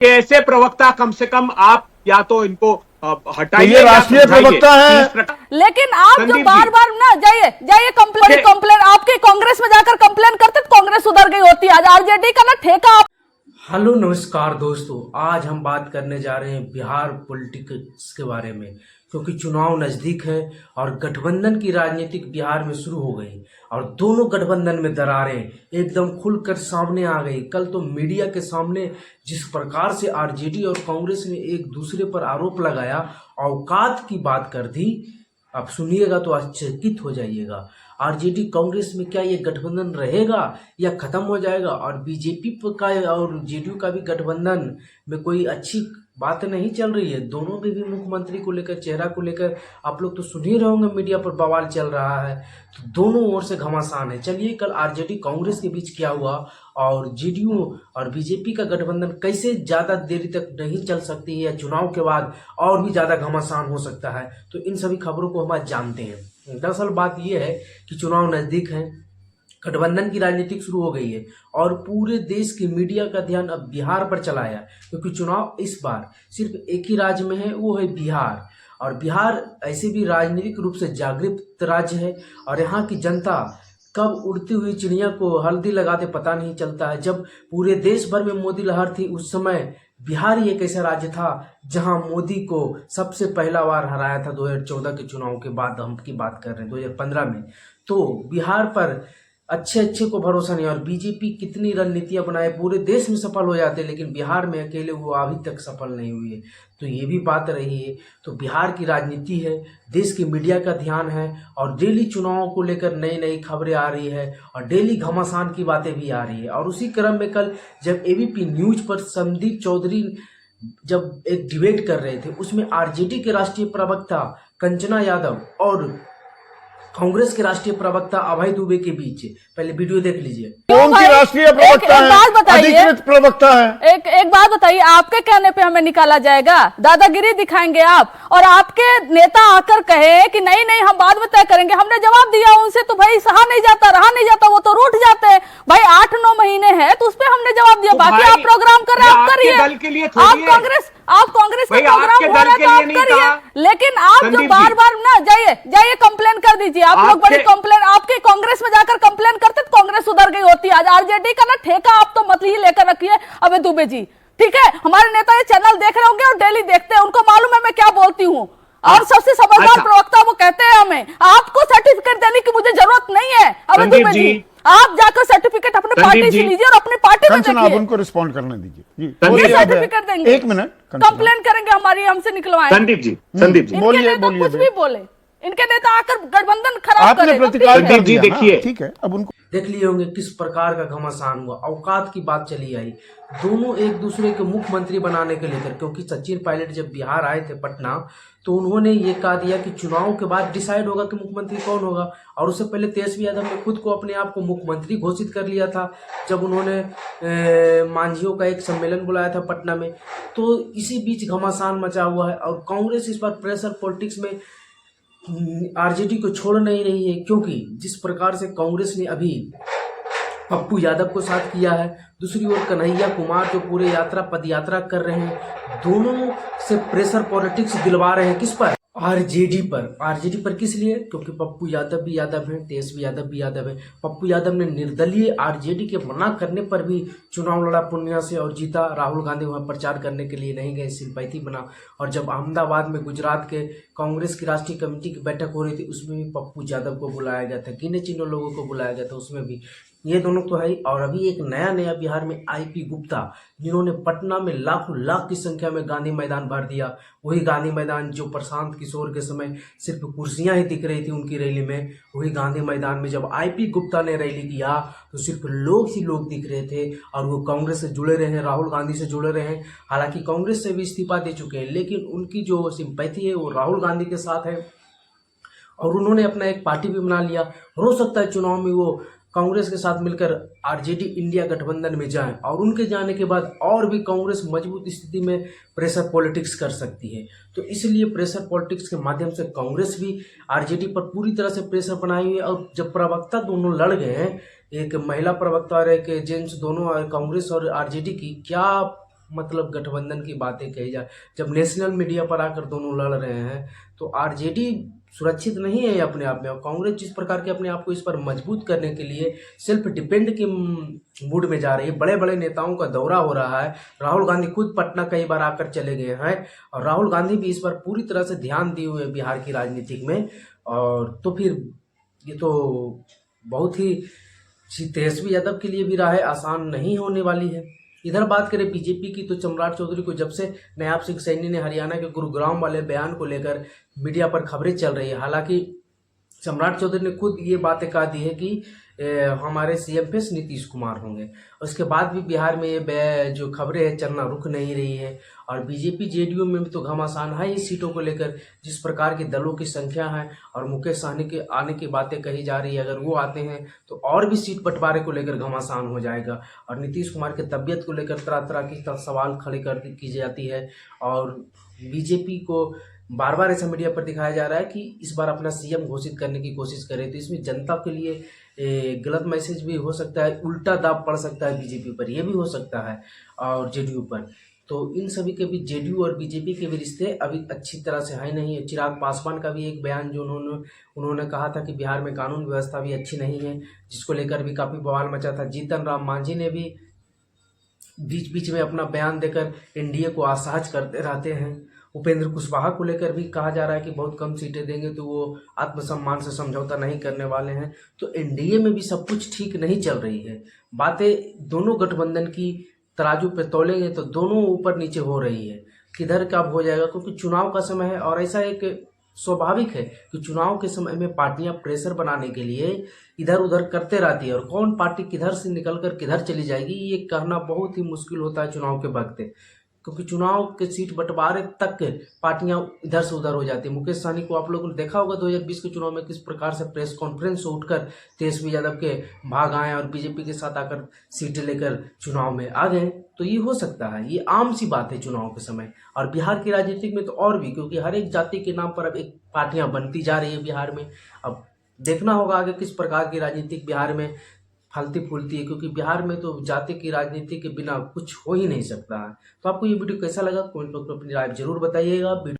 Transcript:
कि ऐसे प्रवक्ता कम से कम आप या तो इनको हटाइए, ये राष्ट्रीय प्रवक्ता है। लेकिन आप जो बार बार ना जाइए कंप्लेन आपके कांग्रेस में जाकर कंप्लेन करते तो कांग्रेस सुधर गई होती। आज आरजेडी का ना ठेका। हेलो नमस्कार दोस्तों, आज हम बात करने जा रहे हैं बिहार पॉलिटिक्स के बारे में, क्योंकि चुनाव नज़दीक है और गठबंधन की राजनीतिक बिहार में शुरू हो गई और दोनों गठबंधन में दरारें एकदम खुलकर सामने आ गई। कल तो मीडिया के सामने जिस प्रकार से आरजेडी और कांग्रेस ने एक दूसरे पर आरोप लगाया, औकात की बात कर दी, आप सुनिएगा तो आश्चर्यचकित हो जाइएगा। आरजेडी कांग्रेस में क्या ये गठबंधन रहेगा या खत्म हो जाएगा? और बीजेपी का और जेडीयू का भी गठबंधन में कोई अच्छी बात नहीं चल रही है। दोनों में भी मुख्यमंत्री को लेकर, चेहरा को लेकर आप लोग तो सुन ही रहे होंगे, मीडिया पर बवाल चल रहा है। तो दोनों ओर से घमासान है। चलिए कल आरजेडी कांग्रेस के बीच क्या हुआ और जेडीयू और बीजेपी का गठबंधन कैसे ज़्यादा देरी तक नहीं चल सकती है या चुनाव के बाद और भी ज़्यादा घमासान हो सकता है, तो इन सभी खबरों को हम आज जानते हैं। दरअसल बात यह है कि चुनाव नज़दीक है, गठबंधन की राजनीति शुरू हो गई है और पूरे देश की मीडिया का ध्यान अब बिहार पर चला है, क्योंकि चुनाव इस बार सिर्फ एक ही राज्य में है, वो है बिहार। और बिहार ऐसे भी राजनीतिक रूप से जागृत राज्य है और यहाँ की जनता कब उड़ती हुई चिड़िया को हल्दी लगाते पता नहीं चलता है। जब पूरे देश भर में मोदी लहर थी, उस समय बिहार ही एक ऐसा राज्य था जहां मोदी को सबसे पहला बार हराया था 2014 के चुनाव के बाद। हम की बात कर रहे हैं 2015 में। तो बिहार पर अच्छे को भरोसा नहीं। और बीजेपी कितनी रणनीतियां बनाए, पूरे देश में सफल हो जाते, लेकिन बिहार में अकेले वो अभी तक सफल नहीं हुई है। तो ये भी बात रही है। तो बिहार की राजनीति है, देश की मीडिया का ध्यान है और डेली चुनावों को लेकर नई नई खबरें आ रही है और डेली घमासान की बातें भी आ रही है। और उसी क्रम में कल जब एबीपी न्यूज पर संदीप चौधरी जब एक डिबेट कर रहे थे, उसमें आरजेडी के राष्ट्रीय प्रवक्ता कंचना यादव और कांग्रेस के राष्ट्रीय प्रवक्ता अभय दुबे के बीच, पहले वीडियो देख लीजिए। कौन की राष्ट्रीय प्रवक्ता है? अधिकृत प्रवक्ता है। एक बात बताइए, आपके कहने पे हमें निकाला जाएगा? दादागिरी दिखाएंगे आप? और आपके नेता आकर कहे कि नहीं नहीं हम बाद में तय करेंगे, हमने जवाब दिया उनसे, तो भाई सहा नहीं जाता, रहा नहीं जाता, वो तो रूठ जाते हैं। भाई 8-9 महीने हैं तो उस पर हमने जवाब दिया। बाकी आप प्रोग्राम कर रहे हैं, आप करिए। आप कांग्रेस का प्रोग्राम हो रहा है तो आप करिए, लेकिन आप जो बार बार ना जाइए कंप्लेन कर दीजिए। आप लोग बड़ी कंप्लेन, आपके कांग्रेस में जाकर कंप्लेन करते तो कांग्रेस सुधर गई होती। आज आरजेडी का ना ठेका आप तो मत ही लेकर रखिए अबे दुबे जी, ठीक है? हमारे नेता ये चैनल देख रहे होंगे और डेली देखते हैं, उनको मालूम है मैं क्या बोलती हूँ। और सबसे समझदार प्रवक्ता वो कहते हैं हमें, आपको सर्टिफिकेट देने की मुझे जरूरत नहीं है अबे दुबे जी। आप जाकर सर्टिफिकेट अपने पार्टी से लीजिए और अपनी पार्टी में देखिए। आप उनको रिस्पॉन्ड करने दीजिए। सर्टिफिकेट देंगे, 1 मिनट कंप्लेन करेंगे हमारी, हमसे निकलवाएं। संदीप जी बोलिए। कुछ भी बोले, इनके नेता आकर गठबंधन खराब करे। प्रतिकार जी देखिए, ठीक है। अब उनको देख लिए होंगे किस प्रकार का घमासान हुआ, औकात की बात चली आई। दोनों एक दूसरे के मुख्यमंत्री बनाने के लेकर, क्योंकि सचिन पायलट जब बिहार आए थे पटना, तो उन्होंने ये कहा दिया कि चुनाव के बाद डिसाइड होगा कि मुख्यमंत्री कौन होगा। और उससे पहले तेजस्वी यादव ने खुद को अपने आप को मुख्यमंत्री घोषित कर लिया था जब उन्होंने मांझियों का एक सम्मेलन बुलाया था पटना में। तो इसी बीच घमासान मचा हुआ है और कांग्रेस इस बार प्रेशर पॉलिटिक्स में आरजेडी को छोड़ नहीं रही है, क्योंकि जिस प्रकार से कांग्रेस ने अभी पप्पू यादव को साथ किया है, दूसरी ओर कन्हैया कुमार जो पूरे पद यात्रा कर रहे हैं, दोनों से प्रेशर पॉलिटिक्स दिलवा रहे हैं। किस पर? आरजेडी पर किस लिए? क्योंकि पप्पू यादव भी यादव हैं, तेजस्वी यादव भी यादव है। पप्पू यादव ने निर्दलीय आरजेडी के मना करने पर भी चुनाव लड़ा पूर्णिया से और जीता। राहुल गांधी वहां प्रचार करने के लिए नहीं गए, सिंपैथी बना। और जब अहमदाबाद में गुजरात के कांग्रेस की राष्ट्रीय कमेटी की बैठक हो रही थी, उसमें भी पप्पू यादव को बुलाया गया था, गिने चुने लोगों को बुलाया गया था, उसमें भी ये दोनों तो है ही। और अभी एक नया बिहार में आईपी गुप्ता, जिन्होंने पटना में लाख की संख्या में गांधी मैदान भर दिया, वही गांधी मैदान जो प्रशांत किशोर के समय सिर्फ कुर्सियां ही दिख रही थी उनकी रैली में, वही गांधी मैदान में जब आईपी गुप्ता ने रैली किया तो सिर्फ लोग ही लोग दिख रहे थे। और वो कांग्रेस से जुड़े रहे हैं, राहुल गांधी से जुड़े रहे हैं। हालांकि कांग्रेस से भी इस्तीफा दे चुके हैं, लेकिन उनकी जो सिंपैथी है वो राहुल गांधी के साथ है और उन्होंने अपना एक पार्टी भी बना लिया। हो सकता है चुनाव में वो कांग्रेस के साथ मिलकर आरजेडी इंडिया गठबंधन में जाएं और उनके जाने के बाद और भी कांग्रेस मजबूत स्थिति में प्रेशर पॉलिटिक्स कर सकती है। तो इसलिए प्रेशर पॉलिटिक्स के माध्यम से कांग्रेस भी आरजेडी पर पूरी तरह से प्रेशर बनाई हुई है। और जब प्रवक्ता दोनों लड़ गए हैं, एक महिला प्रवक्ता और एक जेंट्स, दोनों कांग्रेस और आरजेडी की, क्या मतलब गठबंधन की बातें कही जा, जब नेशनल मीडिया पर आकर दोनों लड़ रहे हैं तो आरजेडी सुरक्षित नहीं है अपने आप में। और कांग्रेस जिस प्रकार के अपने आप को इस पर मजबूत करने के लिए सेल्फ डिपेंड के मूड में जा रही है, बड़े बड़े नेताओं का दौरा हो रहा है, राहुल गांधी खुद पटना कई बार आकर चले गए हैं और राहुल गांधी भी इस पर पूरी तरह से ध्यान दिए हुए बिहार की राजनीतिक में। और तो फिर ये तो बहुत ही तेजस्वी यादव के लिए भी राह आसान नहीं होने वाली है। इधर बात करें बीजेपी की तो सम्राट चौधरी को जब से नायब सिंह सैनी ने हरियाणा के गुरुग्राम वाले बयान को लेकर मीडिया पर खबरें चल रही है, हालांकि सम्राट चौधरी ने खुद ये बातें कह दी है कि हमारे सीएम पे नीतीश कुमार होंगे। उसके बाद भी बिहार में ये जो खबरें हैं चलना रुक नहीं रही है और बीजेपी जेडीयू में भी तो घमासान है इस सीटों को लेकर। जिस प्रकार की दलों की संख्या है और मुकेश सहनी के आने की बातें कही जा रही है, अगर वो आते हैं तो और भी सीट बंटवारे को लेकर घमासान हो जाएगा और नीतीश कुमार की तबियत को लेकर तरह तरह की सवाल खड़े की जाती है। और बीजेपी को बार बार ऐसा मीडिया पर दिखाया जा रहा है कि इस बार अपना सीएम घोषित करने की कोशिश करें, तो इसमें जनता के लिए गलत मैसेज भी हो सकता है, उल्टा दाब पड़ सकता है बीजेपी पर, यह भी हो सकता है और जेडीयू पर। तो इन सभी के भी जेडीयू और बीजेपी के भी रिश्ते अभी अच्छी तरह से है नहीं है। चिराग पासवान का भी एक बयान जो उन्होंने कहा था कि बिहार में कानून व्यवस्था भी अच्छी नहीं है, जिसको लेकर भी काफ़ी बवाल मचा था। जीतन राम मांझी ने भी बीच बीच में अपना बयान देकर एनडीए को आसाज करते रहते हैं। उपेंद्र कुशवाहा को लेकर भी कहा जा रहा है कि बहुत कम सीटें देंगे तो वो आत्मसम्मान से समझौता नहीं करने वाले हैं। तो एनडीए में भी सब कुछ ठीक नहीं चल रही है। बातें दोनों गठबंधन की तराजू पे तोलेंगे तो दोनों ऊपर नीचे हो रही है, किधर कब हो जाएगा, क्योंकि चुनाव का समय है। और ऐसा एक स्वाभाविक है कि चुनाव के समय में पार्टियां प्रेशर बनाने के लिए इधर उधर करते रहती है और कौन पार्टी किधर से निकलकर किधर चली जाएगी ये कहना बहुत ही मुश्किल होता है चुनाव के वक्त, क्योंकि चुनाव के सीट बंटवारे तक पार्टियां इधर से उधर हो जाती है। मुकेश सहनी को आप लोगों ने देखा होगा 2020 के चुनाव में किस प्रकार से प्रेस कॉन्फ्रेंस से उठकर तेजस्वी यादव के भाग आए और बीजेपी के साथ आकर सीटें लेकर चुनाव में आ गए। तो ये हो सकता है, ये आम सी बात है चुनाव के समय। और बिहार की राजनीति में तो और भी, क्योंकि हर एक जाति के नाम पर अब एक पार्टियां बनती जा रही है बिहार में। अब देखना होगा आगे किस प्रकार की राजनीति बिहार में फलती फूलती है, क्योंकि बिहार में तो जाति की राजनीति के बिना कुछ हो ही नहीं सकता है। तो आपको ये वीडियो कैसा लगा कमेंट बॉक्स में अपनी राय जरूर बताइएगा।